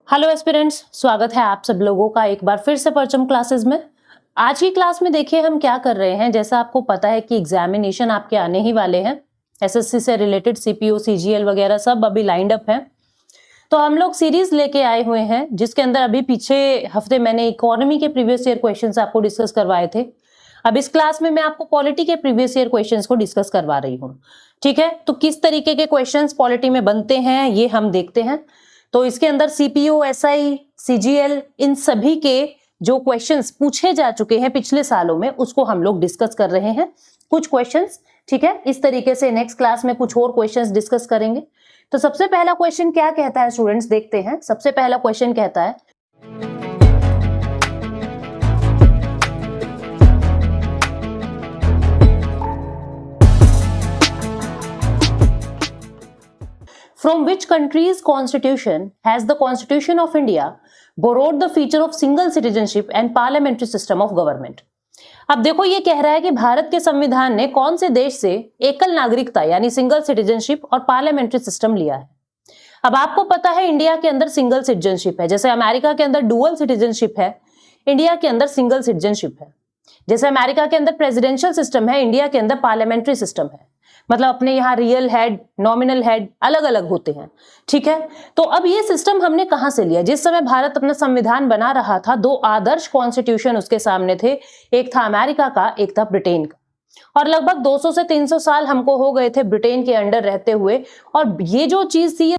Hello aspirants, स्वागत है आप सब लोगों का एक बार फिर से परचम क्लासेस में। आज की क्लास में देखिए हम क्या कर रहे हैं। जैसा आपको पता है कि एग्जामिनेशन आपके आने ही वाले हैं, एसएससी से रिलेटेड सीपीओ सीजीएल वगैरह सब अभी लाइंड अप हैं। तो हम लोग सीरीज लेके आए हुए हैं जिसके अंदर अभी पीछे हफ्ते मैंने इकोनॉमी के प्रीवियस ईयर क्वेश्चंस आपको डिस्कस करवाए थे। अब इस क्लास में मैं आपको पॉलिटी के प्रीवियस ईयर क्वेश्चंस को डिस्कस करवा रही हूँ। ठीक है, तो किस तरीके के क्वेश्चंस पॉलिटी में बनते हैं ये हम देखते हैं। तो इसके अंदर सीपीओ एसआई सीजीएल इन सभी के जो क्वेश्चंस पूछे जा चुके हैं पिछले सालों में उसको हम लोग डिस्कस कर रहे हैं कुछ क्वेश्चंस। ठीक है, इस तरीके से नेक्स्ट क्लास में कुछ और क्वेश्चंस डिस्कस करेंगे। तो सबसे पहला क्वेश्चन क्या कहता है स्टूडेंट्स, देखते हैं। सबसे पहला क्वेश्चन कहता है From which country's constitution has the Constitution of India borrowed the feature of single citizenship and parliamentary system of government? अब देखो ये कह रहा है कि भारत के संविधान ने कौन से देश से एकल नागरिकता यानी सिंगल सिटीजनशिप और पार्लियामेंट्री सिस्टम लिया है। अब आपको पता है इंडिया के अंदर सिंगल सिटीजनशिप है, जैसे अमेरिका के अंदर डुअल सिटीजनशिप है, इंडिया के अंदर सिंगल सिटीजनशिप है। जैसे अमेरिका के अंदर प्रेसिडेंशियल सिस्टम है, इंडिया के अंदर पार्लियामेंट्री सिस्टम है। मतलब अपने यहाँ रियल हेड नॉमिनल हेड अलग अलग होते हैं। ठीक है, तो अब ये सिस्टम हमने कहां से लिया? जिस समय भारत अपना संविधान बना रहा था दो आदर्श कॉन्स्टिट्यूशन उसके सामने थे, एक था अमेरिका का, एक था ब्रिटेन का। और लगभग 200 से 300 साल हमको हो गए थे ब्रिटेन के अंडर रहते हुए। और ये जो चीज थी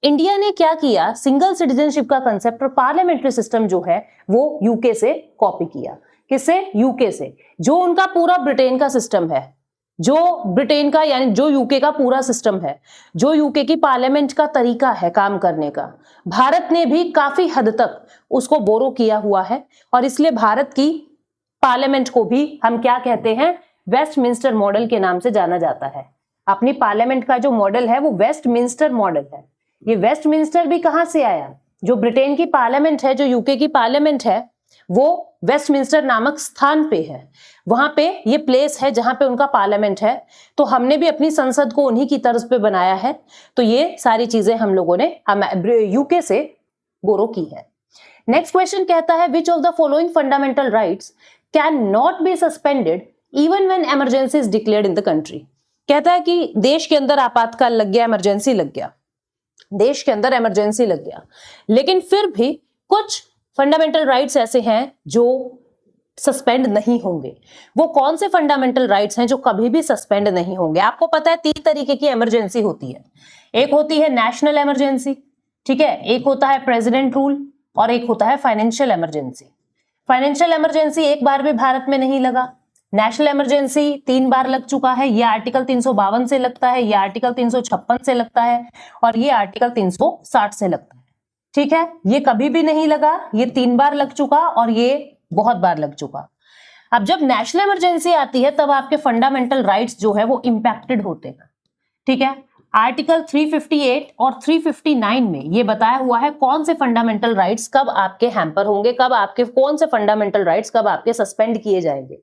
इंडिया ने क्या किया, सिंगल सिटीजनशिप का कंसेप्ट और पार्लियामेंट्री सिस्टम जो है वो यूके से कॉपी किया। किससे? यूके से। जो उनका पूरा ब्रिटेन का सिस्टम है, जो ब्रिटेन का यानी जो यूके का पूरा सिस्टम है, जो यूके की पार्लियामेंट का तरीका है काम करने का, भारत ने भी काफी हद तक उसको बोरो किया हुआ है। और इसलिए भारत की पार्लियामेंट को भी हम क्या कहते हैं, वेस्टमिंस्टर मॉडल के नाम से जाना जाता है। अपनी पार्लियामेंट का जो मॉडल है वो वेस्टमिंस्टर मॉडल है। ये वेस्टमिंस्टर भी कहां से आया? जो ब्रिटेन की पार्लियामेंट है, जो यूके की पार्लियामेंट है, वो वेस्टमिंस्टर नामक स्थान पे है। वहां पे ये प्लेस है जहां पे उनका पार्लियामेंट है। तो हमने भी अपनी संसद को उन्हीं की तर्ज पे बनाया है। तो ये सारी चीजें हम लोगों ने यूके से बोरो की है। नेक्स्ट क्वेश्चन कहता है विच of the following fundamental rights can not be suspended even when emergency is declared in the country. कहता है कि देश के अंदर आपातकाल लग गया, इमरजेंसी लग गया, देश के अंदर इमरजेंसी लग गया, लेकिन फिर भी कुछ फंडामेंटल राइट्स ऐसे हैं जो सस्पेंड नहीं होंगे। वो कौन से फंडामेंटल राइट्स हैं जो कभी भी सस्पेंड नहीं होंगे? आपको पता है 3 तरीके की इमरजेंसी होती है। एक होती है नेशनल इमरजेंसी, ठीक है, एक होता है प्रेसिडेंट रूल और एक होता है फाइनेंशियल इमरजेंसी। फाइनेंशियल इमरजेंसी एक बार भी भारत में नहीं लगा। नेशनल इमरजेंसी 3 बार लग चुका है। ये आर्टिकल 352 से लगता है, ये आर्टिकल 356 से लगता है और ये आर्टिकल 360 से लगता है। ठीक है, ये कभी भी नहीं लगा, ये 3 बार लग चुका और ये बहुत बार लग चुका। अब जब नेशनल इमरजेंसी आती है तब आपके फंडामेंटल राइट्स जो है वो इंपैक्टेड होते हैं। ठीक है, आर्टिकल 358 और 359 में ये बताया हुआ है कौन से फंडामेंटल राइट्स कब आपके हैम्पर होंगे, कब आपके कौन से फंडामेंटल राइट्स कब आपके सस्पेंड किए जाएंगे।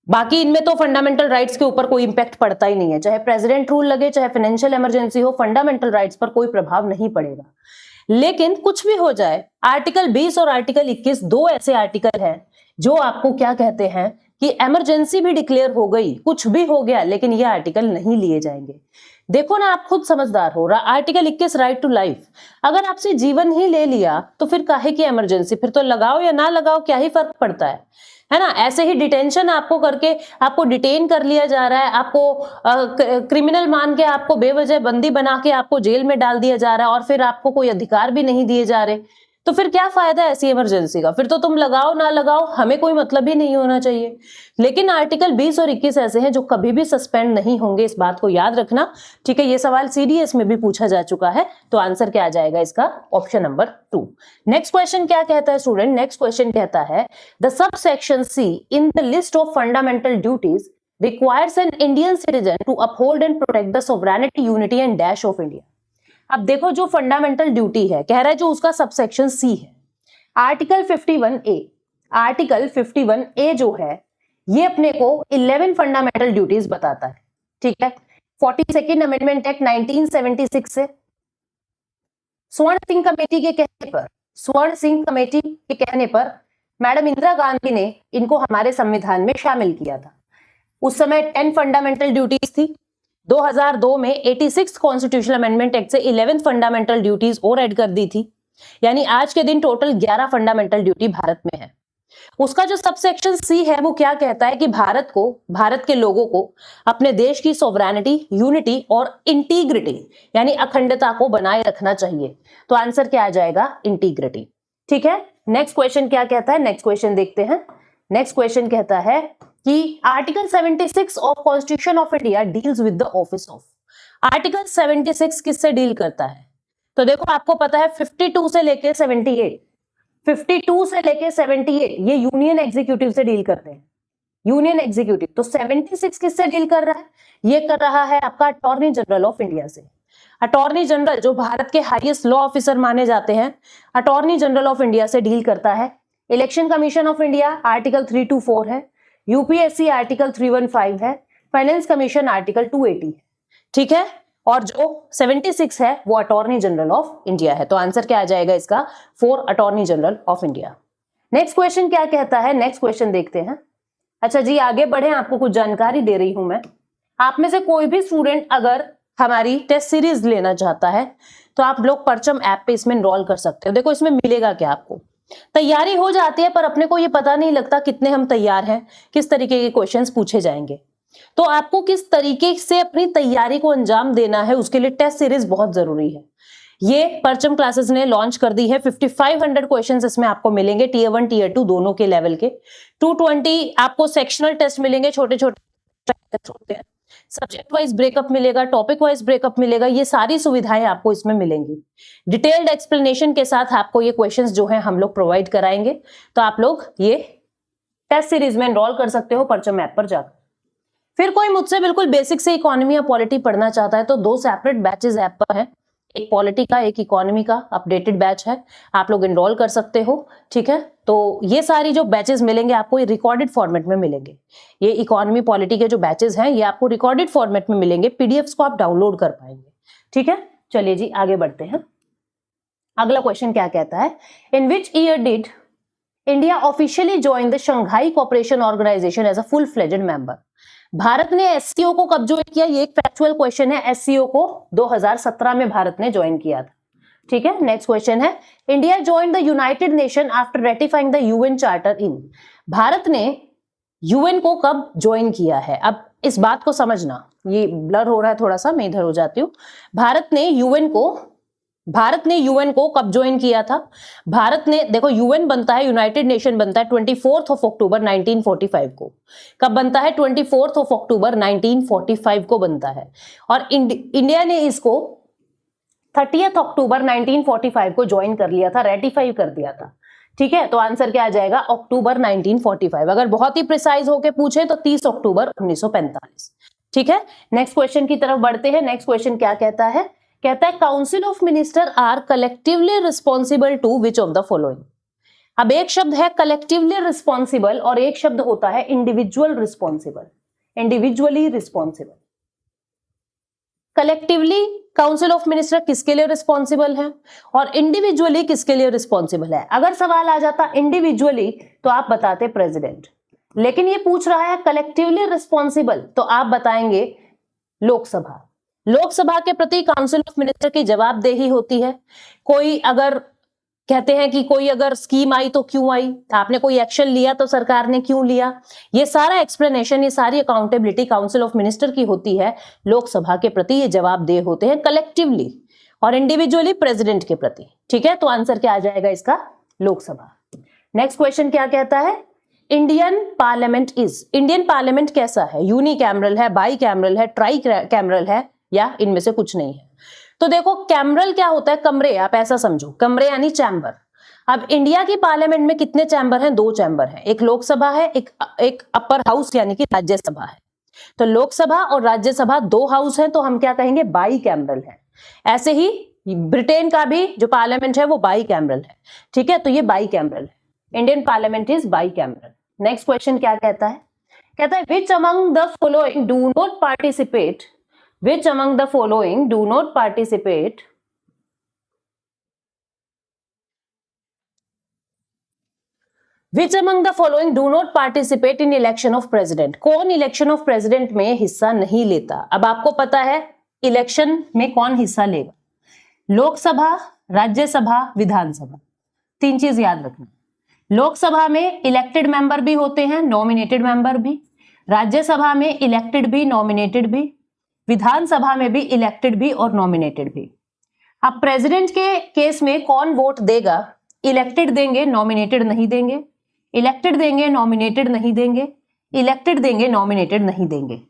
बाकी इनमें तो फंडामेंटल राइट्स के ऊपर कोई इंपैक्ट पड़ता ही नहीं है। चाहे प्रेसिडेंट रूल लगे, चाहे फाइनेंशियल इमरजेंसी हो, फंडामेंटल राइट्स पर कोई प्रभाव नहीं पड़ेगा। लेकिन कुछ भी हो जाए, आर्टिकल 20 और आर्टिकल 21 दो ऐसे आर्टिकल हैं जो आपको क्या कहते हैं कि इमरजेंसी भी डिक्लेयर हो गई, कुछ भी हो गया, लेकिन ये आर्टिकल नहीं लिए जाएंगे। देखो ना, आप खुद समझदार हो। आर्टिकल 21 राइट टू लाइफ, अगर आपसे जीवन ही ले लिया तो फिर काहे की इमरजेंसी? फिर तो लगाओ या ना लगाओ क्या ही फर्क पड़ता है ना। ऐसे ही डिटेंशन आपको करके आपको डिटेन कर लिया जा रहा है, आपको क्रिमिनल मान के आपको बेवजह बंदी बना के आपको जेल में डाल दिया जा रहा है और फिर आपको कोई अधिकार भी नहीं दिए जा रहे, तो फिर क्या फायदा है ऐसी इमरजेंसी का? फिर तो तुम लगाओ ना लगाओ, हमें कोई मतलब ही नहीं होना चाहिए। लेकिन आर्टिकल 20 और 21 ऐसे हैं जो कभी भी सस्पेंड नहीं होंगे, इस बात को याद रखना। ठीक है, ये सवाल सीडीएस में भी पूछा जा चुका है। तो आंसर क्या आ जाएगा इसका? Option number 2। नेक्स्ट क्वेश्चन क्या कहता है स्टूडेंट? नेक्स्ट क्वेश्चन कहता है the subsection C in the list of fundamental duties requires an Indian citizen to uphold and protect the sovereignty, unity and dash of India। अब देखो, जो fundamental duty है कह रहा है जो उसका सबसेक्शन सी है, आर्टिकल 51A। आर्टिकल 51A जो है ये अपने को 11 फंडामेंटल ड्यूटीज बताता है। ठीक है, 42nd अमेंडमेंट एक्ट 1976 से स्वर्ण सिंह कमेटी के कहने पर, स्वर्ण सिंह कमेटी के कहने पर मैडम इंदिरा गांधी ने इनको हमारे संविधान में शामिल किया था। उस समय 10 फंडामेंटल ड्यूटीज थी। 2002 में 86 कॉन्स्टिट्यूशनल अमेंडमेंट एक्ट से 11 फंडामेंटल ड्यूटीज और ऐड कर दी थी, यानी आज के दिन टोटल 11 फंडामेंटल ड्यूटी भारत में है। उसका जो सबसेक्शन सी है वो क्या कहता है कि भारत को, भारत के लोगों को अपने देश की सोवरेनिटी, यूनिटी और इंटीग्रिटी यानी अखंडता को बनाए रखना चाहिए। तो आंसर क्या आ जाएगा? इंटीग्रिटी। ठीक है, नेक्स्ट क्वेश्चन क्या कहता है? नेक्स्ट क्वेश्चन देखते हैं। नेक्स्ट क्वेश्चन कहता है कि article 76 of constitution of India deals with the office of. Article 76 किससे डील करता है? तो देखो आपको पता है 52 से लेके 78, 52 से लेके 78 ये यूनियन एग्जीक्यूटिव से डील करते हैं, यूनियन एग्जीक्यूटिव। तो 76 किससे डील कर रहा है? ये कर रहा है आपका अटॉर्नी जनरल ऑफ इंडिया से। अटॉर्नी जनरल जो भारत के हाईएस्ट लॉ ऑफिसर माने जाते हैं, अटॉर्नी जनरल ऑफ इंडिया से डील करता है। Election commission of India article 324 है, यूपीएससी आर्टिकल 315 है, फाइनेंस कमीशन आर्टिकल 280 है। ठीक है, और जो 76 है वो अटॉर्नी जनरल ऑफ इंडिया है। तो आंसर क्या आ जाएगा इसका? 4 attorney general of India. Next question क्या कहता है? नेक्स्ट क्वेश्चन देखते हैं। अच्छा जी, आगे बढ़े, आपको कुछ जानकारी दे रही हूं मैं। आप में से कोई भी स्टूडेंट अगर हमारी टेस्ट सीरीज लेना चाहता है तो आप लोग परचम ऐप पे इसमें एनरोल कर सकते हो। देखो इसमें मिलेगा क्या आपको? तैयारी हो जाती है पर अपने को ये पता नहीं लगता कितने हम तैयार हैं, किस तरीके के क्वेश्चंस पूछे जाएंगे। तो आपको किस तरीके से अपनी तैयारी को अंजाम देना है उसके लिए टेस्ट सीरीज बहुत जरूरी है। ये परचम क्लासेस ने लॉन्च कर दी है। 5500 क्वेश्चंस इसमें आपको मिलेंगे, टीयर 1 टीयर 2 दोनों के लेवल के। 220 आपको सेक्शनल टेस्ट मिलेंगे, छोटे छोटे टेस्ट होते हैं। सब्जेक्ट वाइज ब्रेकअप मिलेगा, टॉपिक वाइज ब्रेकअप मिलेगा, ये सारी सुविधाएं आपको इसमें मिलेंगी। डिटेल्ड एक्सप्लेनेशन के साथ आपको ये क्वेश्चंस जो हैं हम लोग प्रोवाइड कराएंगे। तो आप लोग ये टेस्ट सीरीज में एनरोल कर सकते हो परचम ऐप पर जाकर। फिर कोई मुझसे बिल्कुल बेसिक से इकोनॉमी या पॉलिटी पढ़ना चाहता है तो 2 सेपरेट बैचेस ऐप पर हैं, एक पॉलिटी का, एक इकोनॉमी का अपडेटेड बैच है, आप लोग एनरोल कर सकते हो। ठीक है, तो ये सारी जो बैचेस मिलेंगे आपको ये रिकॉर्डेड फॉर्मेट में मिलेंगे। ये इकोनॉमी पॉलिटी के जो बैचेस हैं ये आपको रिकॉर्डेड फॉर्मेट में मिलेंगे, पीडीएफ्स को आप डाउनलोड कर पाएंगे। ठीक है, चलिए जी आगे बढ़ते हैं। अगला क्वेश्चन क्या कहता है? In which year did India officially join the Shanghai Cooperation Organisation as a full fledged member? भारत ने एससीओ को कब ज्वाइन किया? ये एक फैक्चुअल क्वेश्चन है। एससीओ को 2017 में भारत ने ज्वाइन किया था। ठीक है, नेक्स्ट क्वेश्चन है India join the United Nation after ratifying the UN charter in. भारत ने यूएन को कब ज्वाइन किया है? अब इस बात को समझना, ये ब्लर हो रहा है थोड़ा सा, मैं इधर हो जाती हूँ। भारत ने यूएन को कब ज्वाइन किया था? भारत ने, देखो यूएन बनता है, यूनाइटेड नेशन बनता है 24 अक्टूबर 1945 को। कब बनता है? 24 अक्टूबर 1945 को बनता है। और इंडिया ने इसको 30 अक्टूबर 1945 को ज्वाइन कर लिया था, रेटिफाई कर दिया था। ठीक है, तो आंसर क्या आ जाएगा? अक्टूबर 1945। अगर बहुत ही प्रिसाइज होके पूछे तो 30 अक्टूबर 1945। ठीक है, नेक्स्ट क्वेश्चन की तरफ बढ़ते हैं। नेक्स्ट क्वेश्चन क्या कहता है? कहता है council of minister are collectively responsible to which of the following. अब एक शब्द है कलेक्टिवली रिस्पॉन्सिबल और एक शब्द होता है individual responsible, individually responsible. Collectively council of minister किसके लिए रिस्पॉन्सिबल है और इंडिविजुअली किसके लिए रिस्पॉन्सिबल है? अगर सवाल आ जाता इंडिविजुअली तो आप बताते प्रेसिडेंट, लेकिन ये पूछ रहा है कलेक्टिवली रिस्पॉन्सिबल तो आप बताएंगे लोकसभा। लोकसभा के प्रति काउंसिल ऑफ मिनिस्टर की जवाबदेही होती है। कोई अगर कहते हैं कि कोई अगर स्कीम आई तो क्यों आई, आपने कोई एक्शन लिया तो सरकार ने क्यों लिया, ये सारा एक्सप्लेनेशन, ये सारी अकाउंटेबिलिटी काउंसिल ऑफ मिनिस्टर की होती है। लोकसभा के प्रति ये जवाबदेह होते हैं कलेक्टिवली और इंडिविजुअली प्रेसिडेंट के प्रति। ठीक है, तो आंसर क्या आ जाएगा इसका? लोकसभा। नेक्स्ट क्वेश्चन क्या कहता है? इंडियन पार्लियामेंट कैसा है? यूनिकैमरल है, बाई कैमरल है, ट्राई कैमरल है या इनमें से कुछ नहीं है? तो देखो कैमरल क्या होता है? कमरे, आप ऐसा समझो, कमरे यानी चैम्बर। अब इंडिया की पार्लियामेंट में कितने चैम्बर हैं? 2 चैम्बर हैं, एक लोकसभा है, एक अपर हाउस यानी कि राज्यसभा है। तो लोकसभा और राज्यसभा 2 हाउस हैं, तो हम क्या कहेंगे? बाई कैमरल है। ऐसे ही ब्रिटेन का भी जो पार्लियामेंट है वो बाई कैमरल है। ठीक है, तो ये बाई कैमरल है। Indian parliament is by cameral. Next question क्या कहता है? कहता है which among the following do not participate which among the following do not participate in election of president? कौन इलेक्शन ऑफ प्रेसिडेंट में हिस्सा नहीं लेता? अब आपको पता है इलेक्शन में कौन हिस्सा लेगा, लोकसभा, राज्यसभा, विधानसभा, तीन चीज याद रखना। लोकसभा में इलेक्टेड मेंबर भी होते हैं, नॉमिनेटेड मेंबर भी, राज्यसभा में इलेक्टेड भी, नॉमिनेटेड भी, विधानसभा में भी इलेक्टेड भी और नॉमिनेटेड भी। अब प्रेसिडेंट के केस में कौन वोट देगा? इलेक्टेड देंगे, नॉमिनेटेड नहीं देंगे, इलेक्टेड देंगे, नॉमिनेटेड नहीं देंगे, इलेक्टेड देंगे, नॉमिनेटेड नहीं देंगे।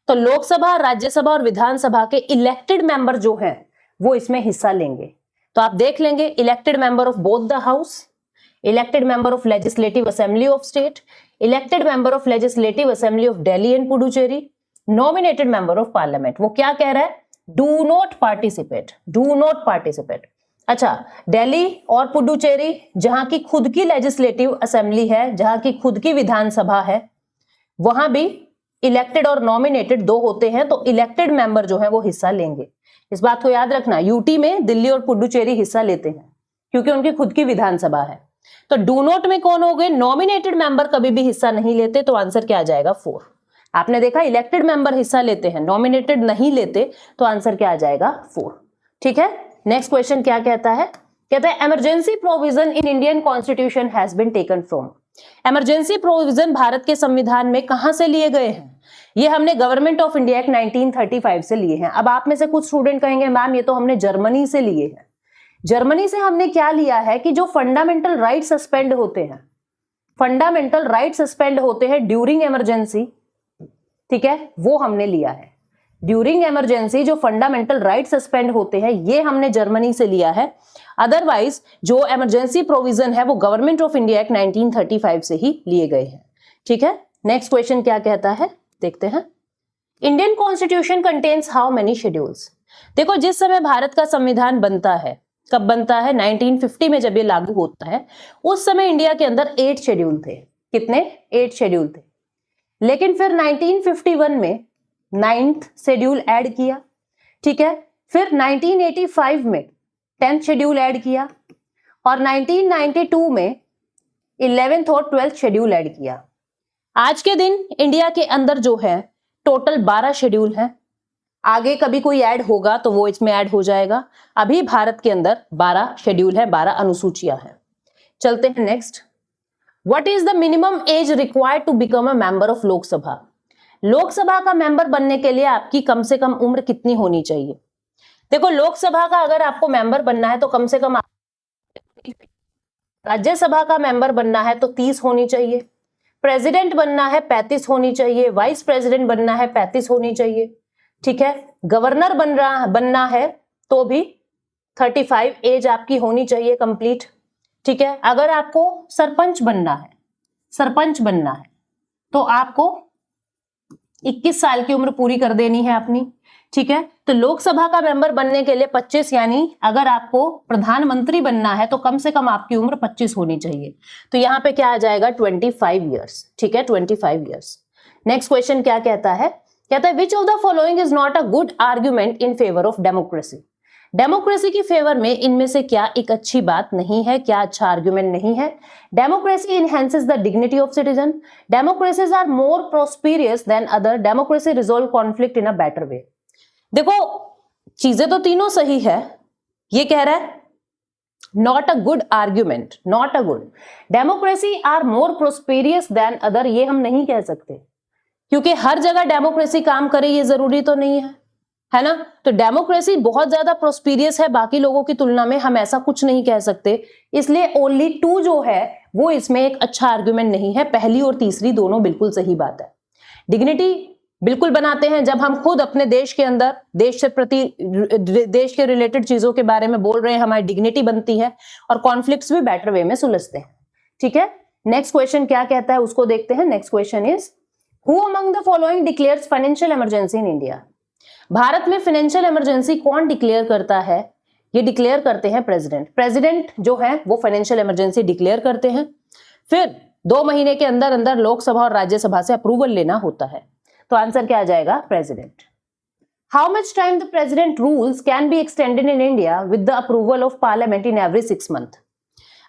तो लोकसभा, राज्यसभा और विधानसभा के इलेक्टेड मेंबर जो हैं वो इसमें हिस्सा लेंगे। तो आप देख लेंगे elected member of both the house, elected member of legislative assembly of state, elected member of legislative assembly of Delhi and Puducherry, nominated member of parliament. वो क्या कह रहा है? Do not participate, do not participate. अच्छा, दिल्ली और पुडुचेरी जहां की खुद की लेजिस्लेटिव असेंबली है, जहां की खुद की विधानसभा है, वहां भी इलेक्टेड और नॉमिनेटेड दो होते हैं, तो इलेक्टेड मेंबर जो है वो हिस्सा लेंगे। इस बात को याद रखना, यूटी में दिल्ली और पुडुचेरी हिस्सा लेते हैं क्योंकि उनकी खुद की विधानसभा है। तो डू नॉट में कौन हो गए? नॉमिनेटेड मेंबर कभी भी हिस्सा नहीं लेते, तो आंसर क्या आ जाएगा? 4। आपने देखा इलेक्टेड मेंबर हिस्सा लेते हैं, नॉमिनेटेड नहीं लेते, तो आंसर क्या आ जाएगा? 4। ठीक है, नेक्स्ट क्वेश्चन क्या कहता है? कहता है emergency provision in Indian constitution has been taken from. Emergency provision भारत के संविधान में कहां से लिए गए हैं? ये हमने गवर्नमेंट ऑफ इंडिया एक्ट 1935 से लिए हैं। अब आप में से कुछ स्टूडेंट कहेंगे मैम ये तो हमने जर्मनी से लिए हैं। जर्मनी से हमने क्या लिया है कि जो फंडामेंटल राइट सस्पेंड होते हैं, फंडामेंटल राइट सस्पेंड होते हैं ड्यूरिंग इमरजेंसी, ठीक है, वो हमने लिया है। ड्यूरिंग इमरजेंसी जो फंडामेंटल राइट सस्पेंड होते हैं ये हमने जर्मनी से लिया है। अदरवाइज जो इमरजेंसी प्रोविजन है वो गवर्नमेंट ऑफ इंडिया एक्ट 1935 से ही लिए गए हैं। ठीक है, नेक्स्ट क्वेश्चन क्या कहता है देखते हैं। Indian constitution contains how many schedules? देखो जिस समय भारत का संविधान बनता है, कब बनता है? 1950 में जब ये लागू होता है, उस समय इंडिया के अंदर 8 शेड्यूल थे। कितने? 8 शेड्यूल थे। लेकिन फिर 1951 में 9th शेड्यूल ऐड किया, ठीक है, फिर 1985 में 10th शेड्यूल ऐड किया और 1992 में 11th और 12th शेड्यूल ऐड किया। आज के दिन इंडिया के अंदर जो है टोटल 12 शेड्यूल हैं। आगे कभी कोई ऐड होगा तो वो इसमें ऐड हो जाएगा। अभी भारत के अंदर 12 शेड्यूल है, 12 अनुसूचियां हैं। चलते हैं next. What is the minimum age required to become a member of Lok Sabha? Lok Sabha का मेंबर बनने के लिए आपकी कम से कम उम्र कितनी होनी चाहिए? देखो लोकसभा का अगर आपको मेंबर बनना है तो कम से कम, राज्यसभा का मेंबर बनना है तो 30 होनी चाहिए, प्रेसिडेंट बनना है 35 होनी चाहिए, वाइस प्रेसिडेंट बनना है 35 होनी चाहिए, ठीक है, गवर्नर बनना है तो भी 35 एज आपकी होनी चाहिए कंप्लीट, ठीक है। अगर आपको सरपंच बनना है तो आपको 21 साल की उम्र पूरी कर देनी है अपनी, ठीक है। तो लोकसभा का मेंबर बनने के लिए 25, यानी अगर आपको प्रधानमंत्री बनना है तो कम से कम आपकी उम्र 25 होनी चाहिए। तो यहाँ पे क्या आ जाएगा 25 ईयर्स, ठीक है, 25 ईयर्स। नेक्स्ट क्वेश्चन क्या कहता है? कहता है विच of the following is not a good argument in favour of democracy? Democracy की फेवर में इनमें से क्या एक अच्छी बात नहीं है, क्या अच्छा आर्ग्यूमेंट नहीं है? Democracy enhances the dignity of citizen, democracies are more prosperous than other, democracy resolve conflict in a better way. देखो चीजें तो तीनों सही है, ये कह रहा है not a good argument, not a good. Democracy are more prosperous than other, ये हम नहीं कह सकते क्योंकि हर जगह डेमोक्रेसी काम करे ये जरूरी तो नहीं है ना। तो डेमोक्रेसी बहुत ज्यादा प्रोस्पेरियस है बाकी लोगों की तुलना में, हम ऐसा कुछ नहीं कह सकते। इसलिए ओनली 2 जो है वो इसमें एक अच्छा आर्ग्यूमेंट नहीं है। पहली और तीसरी दोनों बिल्कुल सही बात है। डिग्निटी बिल्कुल बनाते हैं जब हम खुद अपने देश के अंदर देश के रिलेटेड चीजों के बारे में बोल रहे हैं, हमारी डिग्निटी बनती है, और कॉन्फ्लिक्ट्स भी बेटर वे में सुलझते हैं, ठीक है। नेक्स्ट क्वेश्चन क्या कहता है उसको देखते हैं। Next question is who among the following declares financial emergency in India? Bharat में फाइनेंशियल इमरजेंसी कौन डिक्लेयर करता है? ये डिक्लेयर करते हैं प्रेसिडेंट। प्रेसिडेंट जो है वो फाइनेंशियल इमरजेंसी डिक्लेयर करते हैं, फिर 2 महीने के अंदर अंदर लोकसभा और राज्यसभा से अप्रूवल लेना होता है। तो आंसर क्या आ जाएगा? President. How much time the president rules can be extended in India with the approval of parliament in every 6 month?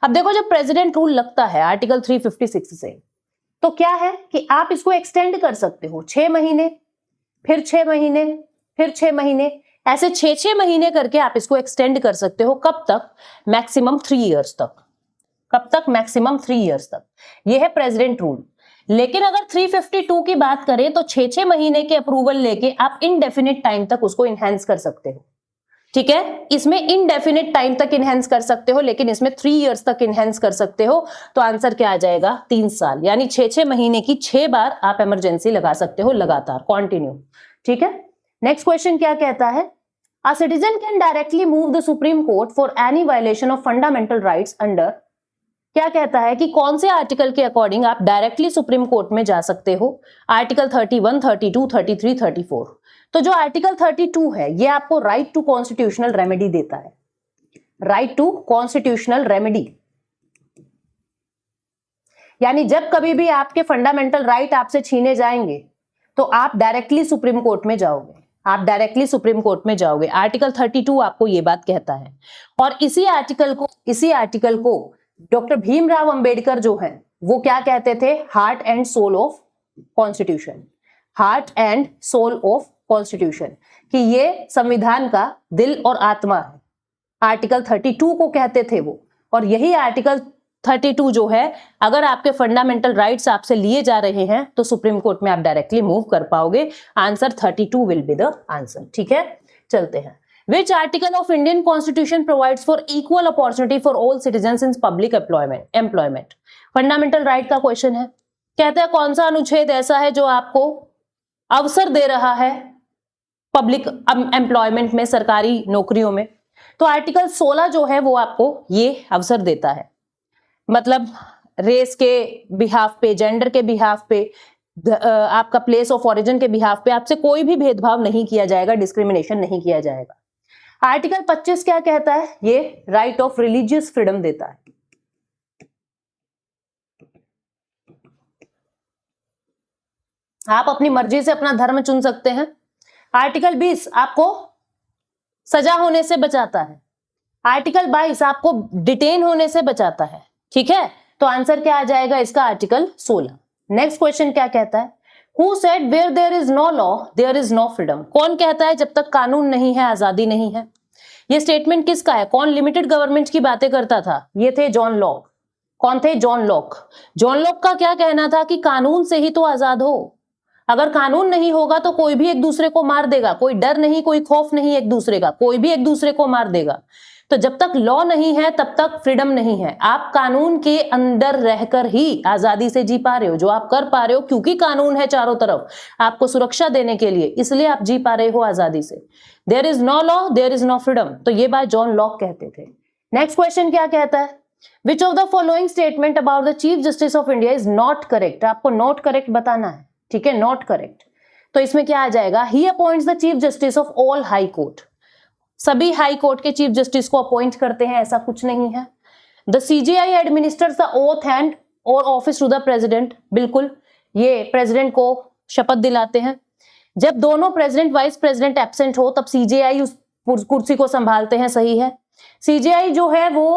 अब देखो जब प्रेसिडेंट रूल लगता है आर्टिकल 356 से, तो क्या है कि आप इसको एक्सटेंड कर सकते हो 6 महीने, फिर 6 महीने, फिर 6 महीने, ऐसे 6 महीने करके आप इसको एक्सटेंड कर सकते हो। कब तक? मैक्सिमम 3 इयर्स तक। कब तक? मैक्सिमम 3 इयर्स तक। ये है प्रेसिडेंट रूल। लेकिन अगर 352 की बात करें तो 6 महीने के अप्रूवल लेके आप इनडेफिनिट टाइम तक उसको इनहेंस कर सकते हो। ठीक है, इसमें इनडेफिनिट टाइम तक इनहेंस कर सकते हो, लेकिन इसमें 3 इयर्स तक इनहेंस कर सकते हो। तो आंसर क्या आ जाएगा? 3 साल, यानी 6 महीने की 6 बार आप इमरजेंसी लगा सकते हो लगातार, कॉन्टिन्यू। ठीक है, नेक्स्ट क्वेश्चन क्या कहता है? A citizen can directly move the supreme court for any violation of fundamental rights under, क्या कहता है कि कौन से आर्टिकल के अकॉर्डिंग आप डायरेक्टली सुप्रीम कोर्ट में जा सकते हो? आर्टिकल 31, 32, 33, 34। तो जो आर्टिकल 32 है ये आपको राइट टू कॉन्स्टिट्यूशनल रेमेडी देता है। राइट टू कॉन्स्टिट्यूशनल रेमेडी, यानी जब कभी भी आपके फंडामेंटल राइट आपसे छीने जाएंगे तो आप डायरेक्टली सुप्रीम कोर्ट में जाओगे, आप डायरेक्टली सुप्रीम कोर्ट में जाओगे। आर्टिकल 32 आपको ये बात कहता है। और इसी आर्टिकल को डॉक्टर भीमराव अंबेडकर जो है वो क्या कहते थे? Heart and soul of constitution. Heart and soul of constitution, कि ये संविधान का दिल और आत्मा है। आर्टिकल 32 को कहते थे वो। और यही आर्टिकल 32 जो है, अगर आपके फंडामेंटल राइट्स आपसे लिए जा रहे हैं तो सुप्रीम कोर्ट में आप डायरेक्टली मूव कर पाओगे। Answer 32 will be the answer. ठीक है, चलते हैं। Which article of Indian Constitution provides for equal opportunity for all citizens in public employment? Fundamental right का क्वेश्चन है। कहते हैं कौन सा अनुच्छेद ऐसा है जो आपको अवसर दे रहा है पब्लिक एम्प्लॉयमेंट में, सरकारी नौकरियों में? तो आर्टिकल 16 जो है वो आपको ये अवसर देता है। मतलब रेस के बिहाफ पे, जेंडर के बिहाफ पे, आपका प्लेस ऑफ ओरिजिन के बिहाफ पे आपसे कोई भी भेदभाव नहीं किया जाएगा, डिस्क्रिमिनेशन नहीं किया जाएगा। आर्टिकल 25 क्या कहता है? ये राइट ऑफ रिलीजियस फ्रीडम देता है। आप अपनी मर्जी से अपना धर्म चुन सकते हैं। आर्टिकल 20 आपको सजा होने से बचाता है। आर्टिकल 22 आपको डिटेन होने से बचाता है। ठीक है, तो आंसर क्या आ जाएगा इसका? आर्टिकल 16। नेक्स्ट क्वेश्चन क्या कहता है? Who said where there is no law there is no freedom? कौन कहता है जब तक कानून नहीं है आजादी नहीं है? ये स्टेटमेंट किसका है? कौन लिमिटेड गवर्नमेंट की बातें करता था? ये थे जॉन लॉक। कौन थे? John Locke. जॉन लॉक का क्या कहना था कि कानून से ही तो आजाद हो। अगर कानून नहीं होगा तो कोई भी एक दूसरे को मार देगा, कोई डर नहीं, कोई खौफ नहीं एक दूसरे का, कोई भी एक दूसरे को मार देगा। तो जब तक लॉ नहीं है तब तक फ्रीडम नहीं है। आप कानून के अंदर रहकर ही आजादी से जी पा रहे हो, जो आप कर पा रहे हो क्योंकि कानून है चारों तरफ आपको सुरक्षा देने के लिए, इसलिए आप जी पा रहे हो आजादी से। There is no law there is no freedom, तो ये बात जॉन लॉक कहते थे। नेक्स्ट क्वेश्चन क्या कहता है? विच of the following statement about the chief justice of India is not correct? आपको नॉट करेक्ट बताना है। ठीक है, नॉट करेक्ट। तो इसमें क्या आ जाएगा? He appoints the chief justice of all high court. सभी हाई कोर्ट के चीफ जस्टिस को अपॉइंट करते हैं, ऐसा कुछ नहीं है। The CJI administers the oath and और ऑफिस टू द प्रेसिडेंट, बिल्कुल ये प्रेसिडेंट को शपथ दिलाते हैं। जब दोनों प्रेसिडेंट वाइस प्रेसिडेंट एब्सेंट हो तब सीजेआई उस कुर्सी को संभालते हैं, सही है। सीजेआई जो है वो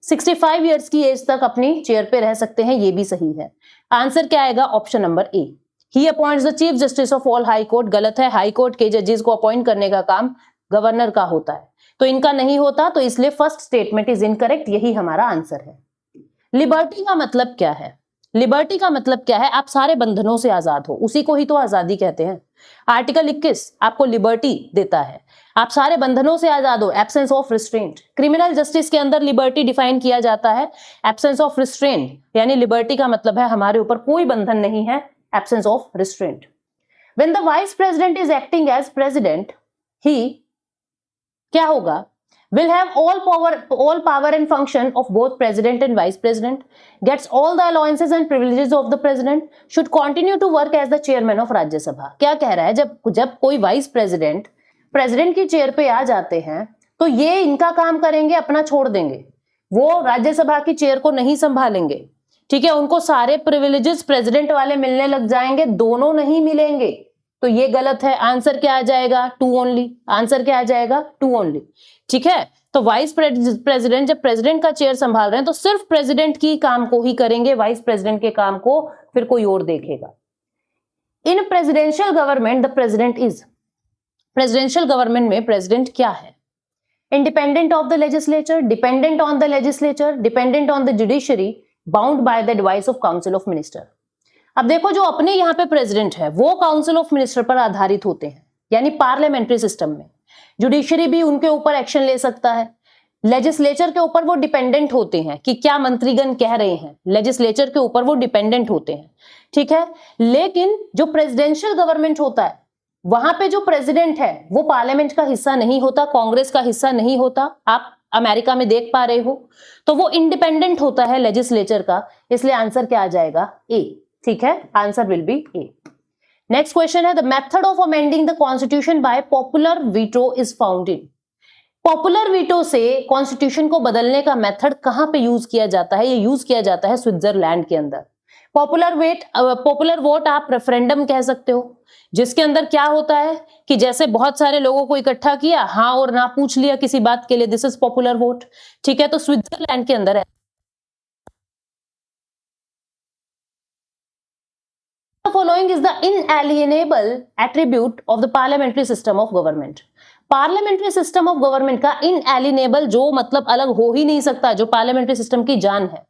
65 ईयर्स की एज तक अपनी चेयर पे रह सकते हैं, ये भी सही है। आंसर क्या आएगा? Option number A. He appoints the chief justice of all high court, गलत है। हाई कोर्ट के जजेस को अपॉइंट करने का काम गवर्नर का होता है, तो इनका नहीं होता, तो इसलिए फर्स्ट स्टेटमेंट इज इनकरेक्ट, यही हमारा आंसर है। लिबर्टी का मतलब क्या है? लिबर्टी का मतलब क्या है? आप सारे बंधनों से आजाद हो, उसी को ही तो आजादी कहते हैं। आर्टिकल 21 आपको लिबर्टी देता है, आप सारे बंधनों से आजाद हो, absence of restraint. Criminal justice के अंदर लिबर्टी डिफाइन किया जाता है एब्सेंस ऑफ रिस्ट्रेंट, यानी लिबर्टी का मतलब है हमारे ऊपर कोई बंधन नहीं है, absence of restraint. When the vice president is acting as president, he क्या होगा? will have all power and function of both president and vice president, gets all the allowances and privileges of the president, should continue to work as the chairman of Rajya Sabha। क्या कह रहा है? जब कोई vice president की chair पे आ जाते हैं तो ये इनका काम करेंगे, अपना छोड़ देंगे, वो राज्यसभा की चेयर को नहीं संभालेंगे। ठीक है, उनको सारे प्रिविलेजेस प्रेसिडेंट वाले मिलने लग जाएंगे, दोनों नहीं मिलेंगे, तो ये गलत है। आंसर क्या आ जाएगा? 2 ओनली। आंसर क्या आ जाएगा? 2 ओनली। ठीक है, तो वाइस प्रेसिडेंट जब प्रेसिडेंट का चेयर संभाल रहे हैं तो सिर्फ प्रेसिडेंट की काम को ही करेंगे, वाइस प्रेसिडेंट के काम को फिर कोई और देखेगा। In presidential government the president is, presidential government में प्रेसिडेंट क्या है? Independent of the legislature, dependent on the legislature, dependent on the judiciary, bound by the advice of council of minister. अब देखो जो अपने यहाँ पे प्रेसिडेंट है वो काउंसिल ऑफ मिनिस्टर पर आधारित होते हैं, यानी पार्लियामेंट्री सिस्टम में। जुडिशरी भी उनके ऊपर एक्शन ले सकता है, लेजिस्लेचर के ऊपर वो डिपेंडेंट होते हैं कि क्या मंत्रीगण कह रहे हैं, लेजिस्लेचर के ऊपर वो डिपेंडेंट होते हैं, ठीक है। लेकिन जो प्रेसिडेंशियल गवर्नमेंट होता है वहां पे जो प्रेसिडेंट है वो पार्लियामेंट का हिस्सा नहीं होता, कांग्रेस का हिस्सा नहीं होता, आप अमेरिका में देख पा रहे हो, तो वो इंडिपेंडेंट होता है लेजिस्लेचर का, इसलिए आंसर क्या आ जाएगा? ए, ठीक है, answer will be A. Next question है the method of amending the constitution by popular veto is found in. Popular veto से कॉन्स्टिट्यूशन को बदलने का मेथड कहां पे यूज किया जाता है? ये यूज किया जाता है स्विट्जरलैंड के अंदर। पॉपुलर वोट आप रेफरेंडम कह सकते हो, जिसके अंदर क्या होता है कि जैसे बहुत सारे लोगों को इकट्ठा किया, हाँ और ना पूछ लिया किसी बात के लिए, दिस इज पॉपुलर वोट, ठीक है। तो स्विट्जरलैंड के अंदर है। Following is the inalienable attribute of the parliamentary system of government. Parliamentary system of government का इनएलिनेबल, जो मतलब अलग हो ही नहीं सकता, जो पार्लियामेंट्री सिस्टम की जान है।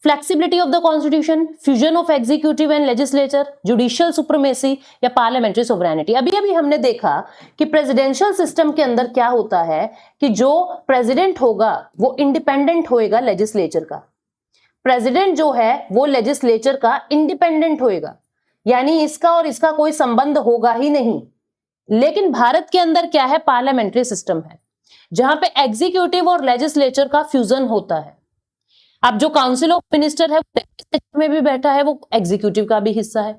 Flexibility of the constitution, fusion of executive and legislature, judicial supremacy या पार्लियामेंट्री सोवरेनिटी। अभी अभी हमने देखा कि प्रेसिडेंशियल सिस्टम के अंदर क्या होता है कि जो प्रेसिडेंट होगा वो इंडिपेंडेंट होएगा लेजिस्लेचर का, प्रेसिडेंट जो है वो लेजिस्लेचर का इंडिपेंडेंट होएगा, यानी इसका और इसका कोई संबंध होगा ही नहीं। लेकिन भारत के अंदर क्या है? पार्लियामेंट्री सिस्टम है जहां पे एग्जीक्यूटिव और लेजिस्लेचर का फ्यूजन होता है। अब जो काउंसिल ऑफ मिनिस्टर है वो में भी बैठा है, वो एग्जीक्यूटिव का भी हिस्सा है,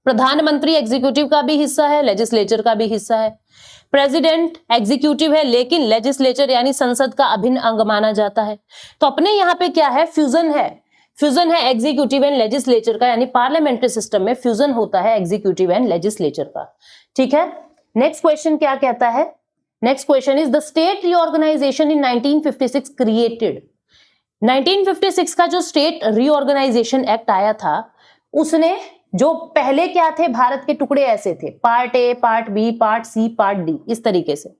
प्रधानमंत्री एग्जीक्यूटिव का भी हिस्सा है, लेजिस्लेचर का भी हिस्सा है, प्रेसिडेंट एग्जीक्यूटिव है लेकिन लेजिस्लेचर यानी संसद का अभिन्न अंग माना जाता है। तो अपने यहाँ पे क्या है? फ्यूजन है, फ्यूजन है एग्जीक्यूटिव एंड लेजिस्लेचर का, यानी पार्लियामेंट्री सिस्टम में फ्यूजन होता है एग्जीक्यूटिव एंड लेजिस्लेचर का, ठीक है। नेक्स्ट क्वेश्चन क्या कहता है? Next question is the state reorganisation in 1956 created. 1956 का जो स्टेट रीऑर्गेनाइजेशन एक्ट आया था, उसने जो पहले क्या थे, भारत के टुकड़े ऐसे थे, part A, part B, part C, part D, इस तरीके से।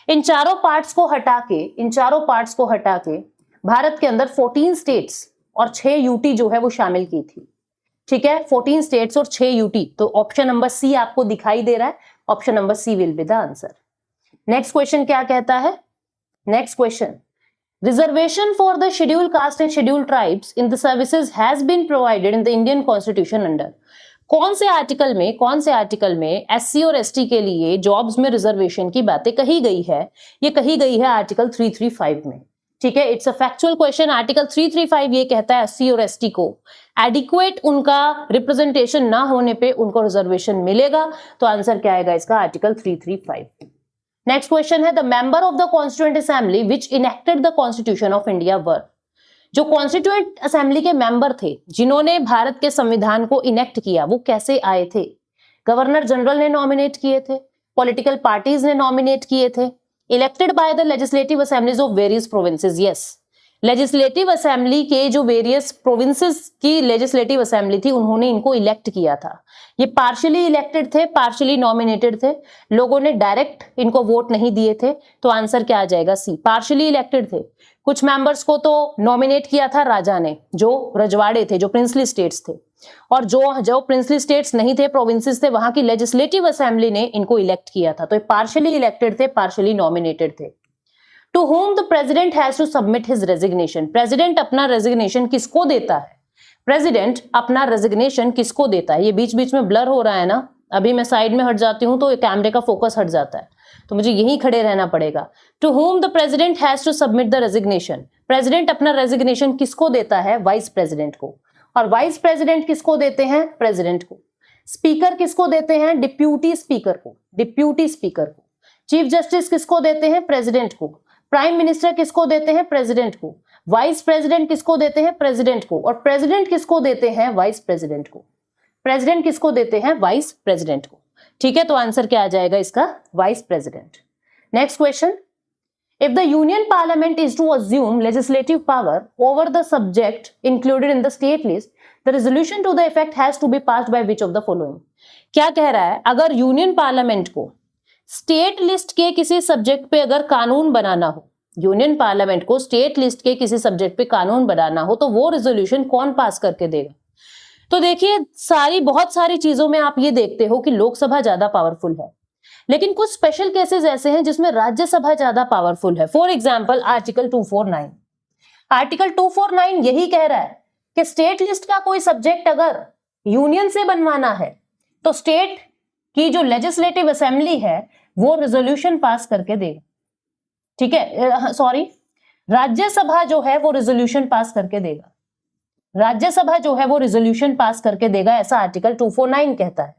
इन चारों पार्ट्स को हटा के भारत के अंदर 14 स्टेट्स और 6 यूटी जो है वो शामिल की थी, ठीक है। 14 स्टेट्स और 6 यूटी, तो ऑप्शन नंबर सी आपको दिखाई दे रहा है, option number C will be the answer. Next question क्या कहता है? Next question, reservation for the scheduled caste and scheduled tribes in the services has been provided in the Indian constitution under. कौन से आर्टिकल में SC और ST के लिए jobs में रिजर्वेशन की बातें कही गई है? ये कही गई है आर्टिकल 335 में, ठीक है। It's a factual question. Article 335 ये कहता है एससी और एसटी को एडिक्वेट उनका रिप्रेजेंटेशन ना होने पे उनको रिजर्वेशन मिलेगा, तो आंसर क्या आएगा इसका? आर्टिकल 335। नेक्स्ट क्वेश्चन है the member of the constituent assembly which enacted the constitution of India were. जो कॉन्स्टिट्यूएंट असेंबली के मेंबर थे जिन्होंने भारत के संविधान को इनेक्ट किया, वो कैसे आए थे? गवर्नर जनरल ने नॉमिनेट किए थे, पॉलिटिकल पार्टीज ने नॉमिनेट किए थे, elected by the legislative assemblies of various provinces. Yes, legislative assembly के जो वेरियस प्रोविंसेस की लेजिस्लेटिव असेंबली थी उन्होंने इनको इलेक्ट किया था। ये पार्शियली इलेक्टेड थे, पार्शियली नॉमिनेटेड थे, लोगों ने डायरेक्ट इनको वोट नहीं दिए थे, तो आंसर क्या आ जाएगा? सी, पार्शियली इलेक्टेड थे। कुछ मेंबर्स को तो नॉमिनेट किया था राजा ने, जो रजवाड़े थे, जो प्रिंसली स्टेट्स थे, और जो प्रिंसली स्टेट्स नहीं थे, प्रोविंसेस थे, वहां की लेजिस्लेटिव असेंबली ने इनको इलेक्ट किया था। तो पार्शियली इलेक्टेड थे, पार्शियली नॉमिनेटेड थे। To whom the president has to submit his resignation. President अपना रेजिग्नेशन किसको देता है? प्रेसिडेंट अपना रेजिग्नेशन किसको देता है? ये बीच बीच में ब्लर हो रहा है ना, अभी मैं साइड में हट जाती हूं तो कैमरे का फोकस हट जाता है, तो मुझे यहीं खड़े रहना पड़ेगा। To whom the president has to submit the resignation. President अपना रेजिग्नेशन किसको देता है? वाइस प्रेसिडेंट को। और वाइस प्रेसिडेंट किसको देते हैं? प्रेसिडेंट को। स्पीकर किसको देते हैं? डिप्यूटी स्पीकर को, डिप्यूटी स्पीकर को। चीफ जस्टिस किसको देते हैं? प्रेसिडेंट को। प्राइम मिनिस्टर किसको देते हैं? प्रेसिडेंट को। वाइस प्रेसिडेंट किसको देते हैं? प्रेसिडेंट को। और प्रेसिडेंट किसको देते हैं? वाइस प्रेसिडेंट को। प्रेसिडेंट किसको देते हैं? वाइस प्रेसिडेंट को, ठीक है। तो आंसर क्या आ जाएगा इसका? Vice president. Next question, If the Union Parliament is to assume legislative power over the subject included in the state list, the resolution to the effect has to be passed by which of the following? क्या कह रहा है, अगर union parliament को state list के किसी subject पे अगर कानून बनाना हो, यूनियन पार्लियामेंट को स्टेट लिस्ट के किसी सब्जेक्ट पे कानून बनाना हो, तो वो रेजोल्यूशन कौन पास करके देगा? तो देखिए बहुत सारी चीजों में आप ये देखते हो कि लोकसभा ज्यादा पावरफुल है, लेकिन कुछ स्पेशल केसेस ऐसे हैं जिसमें राज्यसभा ज्यादा पावरफुल है। For example article 249। आर्टिकल 249 यही कह रहा है कि स्टेट लिस्ट का कोई सब्जेक्ट अगर यूनियन से बनवाना है तो स्टेट की जो लेजिस्लेटिव असेंबली है वो रेजोल्यूशन पास करके देगा, ठीक है, सॉरी, राज्यसभा जो है वो रेजोल्यूशन पास करके देगा, राज्यसभा जो है वो रेजोल्यूशन पास करके देगा, ऐसा आर्टिकल 249 कहता है।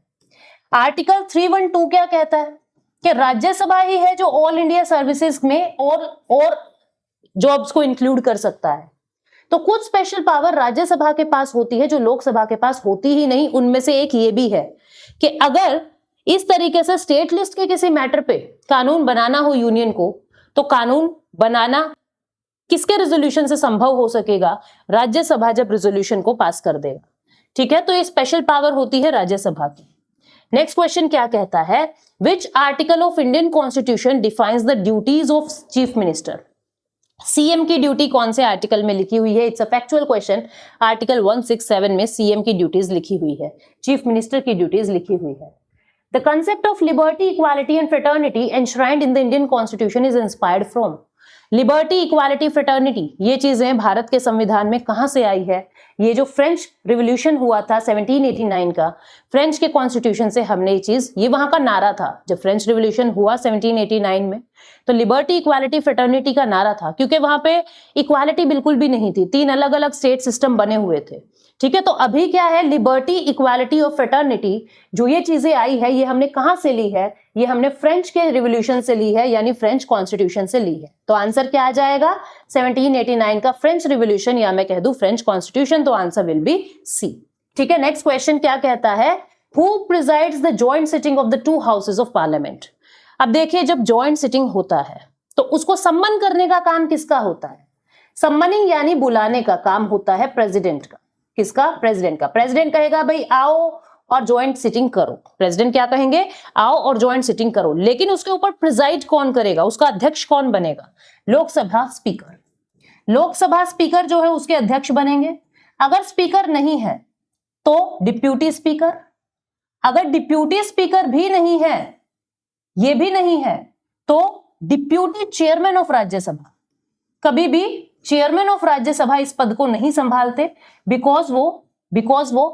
आर्टिकल 312 क्या कहता है कि राज्यसभा ही है जो ऑल इंडिया सर्विसेज में और जॉब्स को इंक्लूड कर सकता है। तो कुछ स्पेशल पावर राज्यसभा के पास होती है जो लोकसभा के पास होती ही नहीं। उनमें से एक ये भी है कि अगर इस तरीके से स्टेट लिस्ट के किसी मैटर पे कानून बनाना हो यूनियन को, तो कानून बनाना किसके रेजोल्यूशन से संभव हो सकेगा? राज्यसभा जब रेजोल्यूशन को पास कर देगा, ठीक है। तो ये स्पेशल पावर होती है राज्यसभा की। नेक्स्ट क्वेश्चन क्या कहता है, which article of Indian constitution defines the duties of chief minister? CM की ड्यूटी कौन से आर्टिकल में लिखी हुई है? It's a factual question. Article 167 में सीएम की ड्यूटीज लिखी हुई है, चीफ मिनिस्टर की ड्यूटीज लिखी हुई है। The concept of liberty, equality and fraternity enshrined in the Indian constitution is inspired from. Liberty, equality, fraternity, ये चीजें भारत के संविधान में कहां से आई है? ये जो फ्रेंच रिवॉल्यूशन हुआ था 1789 का, फ्रेंच के कॉन्स्टिट्यूशन से हमने ये चीज, ये वहां का नारा था जब फ्रेंच रिवॉल्यूशन हुआ 1789 में, तो लिबर्टी, इक्वालिटी, फ्रेटर्निटी का नारा था, क्योंकि वहां पे इक्वालिटी बिल्कुल भी नहीं थी, 3 अलग अलग स्टेट सिस्टम बने हुए थे, ठीक है। तो अभी क्या है, लिबर्टी, इक्वालिटी और फ्रेटर्निटी, जो ये चीजें आई है, ये हमने कहां से ली है? ये हमने फ्रेंच के रिवॉल्यूशन से ली है, यानी फ्रेंच कॉन्स्टिट्यूशन से ली है। तो आंसर क्या आ जाएगा? 1789 का फ्रेंच रिवॉल्यूशन, या मैं कह दूं फ्रेंच कॉन्स्टिट्यूशन। तो आंसर विल बी सी, ठीक है। नेक्स्ट क्वेश्चन क्या कहता है, who presides the joint sitting of the 2 houses of parliament? अब देखिए, जब जॉइंट सिटिंग होता है तो उसको सम्मन करने का काम किसका होता है? सम्मनिंग यानी बुलाने का काम होता है प्रेसिडेंट का। किसका? प्रेसिडेंट का। प्रेसिडेंट कहेगा भाई आओ और ज्वाइंट सिटिंग करो। प्रेसिडेंट क्या कहेंगे? आओ और ज्वाइंट सिटिंग करो। लेकिन उसके ऊपर प्रिजाइड कौन करेगा? उसका अध्यक्ष कौन बनेगा? लोकसभा स्पीकर। लोकसभा स्पीकर जो है उसके अध्यक्ष बनेंगे। अगर स्पीकर नहीं है तो डिप्यूटी स्पीकर। अगर डिप्यूटी स्पीकर भी नहीं है, ये भी नहीं है, तो डिप्यूटी चेयरमैन ऑफ राज्यसभा। कभी भी चेयरमैन ऑफ राज्यसभा इस पद को नहीं संभालते, बिकॉज वो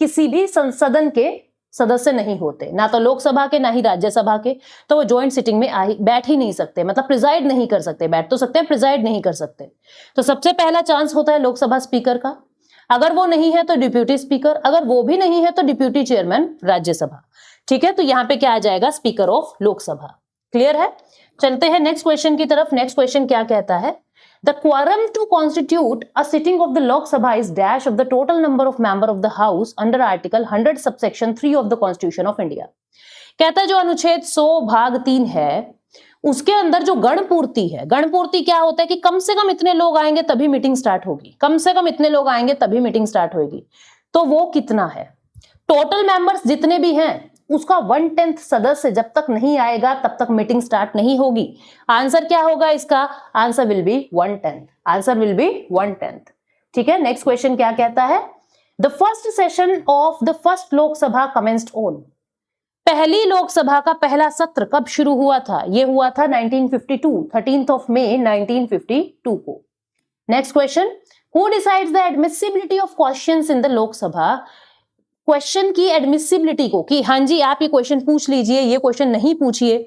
किसी भी सदन के सदस्य नहीं होते, ना तो लोकसभा के ना ही राज्यसभा के। तो वो ज्वाइंट सिटिंग में बैठ ही नहीं सकते, मतलब प्रिजाइड नहीं कर सकते। बैठ तो सकते हैं, प्रिजाइड नहीं कर सकते। तो सबसे पहला चांस होता है लोकसभा स्पीकर का। अगर वो नहीं है तो डिप्यूटी स्पीकर, अगर वो भी नहीं है तो डिप्यूटी चेयरमैन राज्यसभा, ठीक है। तो यहां पे क्या आ जाएगा? Speaker of Lok Sabha. क्लियर है? चलते हैं नेक्स्ट क्वेश्चन की तरफ। नेक्स्ट क्वेश्चन क्या कहता है, The quorum to constitute a sitting of the Lok Sabha is dash of the total number of member of the House under Article 100 subsection 3 of the Constitution of India। कहता है जो अनुच्छेद 100 भाग 3 है उसके अंदर जो गणपूर्ति है, गणपूर्ति क्या होता है कि कम से कम इतने लोग आएंगे तभी मीटिंग स्टार्ट होगी, कम से कम इतने लोग आएंगे तभी मीटिंग स्टार्ट होगी। तो वो कितना है? टोटल मेंबर्स जितने भी हैं उसका 1/10 सदस्य जब तक नहीं आएगा तब तक मीटिंग स्टार्ट नहीं होगी। आंसर क्या होगा इसका? Answer will B 1/10। Answer will B 1/10, ठीक है। नेक्स्ट क्वेश्चन क्या कहता है, the first session of the first Lok Sabha commenced on. पहली लोकसभा का पहला सत्र कब शुरू हुआ था? यह हुआ था 1952, 13 मई 1952 को। Next question, who decides the admissibility of questions in the Lok Sabha? Question की एडमिसिबिलिटी को, कि हाँ जी आप ये क्वेश्चन पूछ लीजिए, ये क्वेश्चन नहीं पूछिए,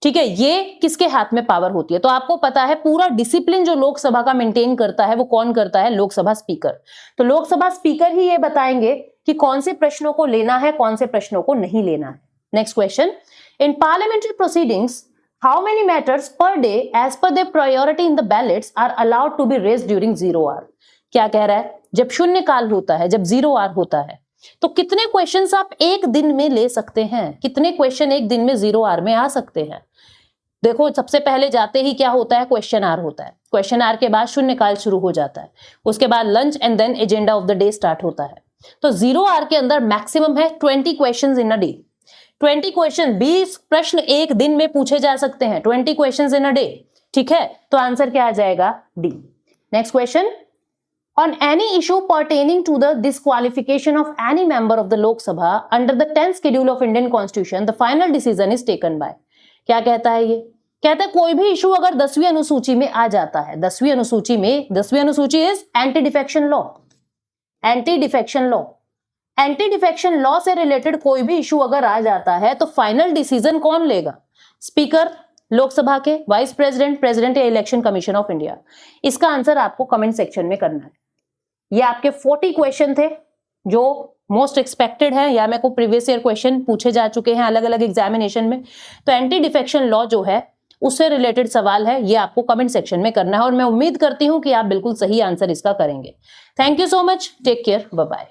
ठीक है, ये किसके हाथ में पावर होती है? तो आपको पता है पूरा डिसिप्लिन जो लोकसभा का मेंटेन करता है वो कौन करता है? लोकसभा स्पीकर। तो लोकसभा स्पीकर ही ये बताएंगे कि कौन से प्रश्नों को लेना है, कौन से प्रश्नों को नहीं लेना है। Next question, in parliamentary proceedings how many matters per day as per the priority in the ballots are allowed to be raised during 0 hour? क्या कह रहा है? जब शून्य काल होता है, जब 0 आवर होता है, तो कितने क्वेश्चंस आप एक दिन में ले सकते हैं? कितने क्वेश्चन एक दिन में 0 आवर में आ सकते हैं? देखो सबसे पहले जाते ही क्या होता है, क्वेश्चन आर होता है, क्वेश्चन आर के बाद शून्यकाल शुरू हो जाता है, उसके बाद lunch and then agenda of the day start होता है। तो 0 आवर के अंदर मैक्सिमम है 20 questions in a day. 20 question, 20 प्रश्न एक दिन में पूछे जा सकते हैं, 20 क्वेश्चंस इन अ डे, ठीक है। तो आंसर क्या आ जाएगा, D. Next question, on any issue pertaining to the disqualification of any member of the Lok Sabha under the 10th schedule of Indian Constitution, the final decision is taken by। क्या कहता है ये, कहता है कोई भी इशू अगर 10वीं अनुसूची में आ जाता है, 10वीं अनुसूची में, 10वीं अनुसूची is anti defection law, anti defection law, anti defection law से रिलेटेड कोई भी इशू अगर आ जाता है तो फाइनल डिसीजन कौन लेगा, स्पीकर लोकसभा के, वाइस प्रेसिडेंट, प्रेसिडेंट या इलेक्शन कमीशन ऑफ इंडिया। इसका आंसर आपको कमेंट सेक्शन में करना है। ये आपके 40 क्वेश्चन थे जो मोस्ट एक्सपेक्टेड है या मेरे को प्रीवियस ईयर क्वेश्चन पूछे जा चुके हैं अलग अलग एग्जामिनेशन में। तो एंटी डिफेक्शन लॉ जो है उससे रिलेटेड सवाल है, ये आपको कमेंट सेक्शन में करना है और मैं उम्मीद करती हूं कि आप बिल्कुल सही आंसर इसका करेंगे। Thank you so much, take care, bye bye.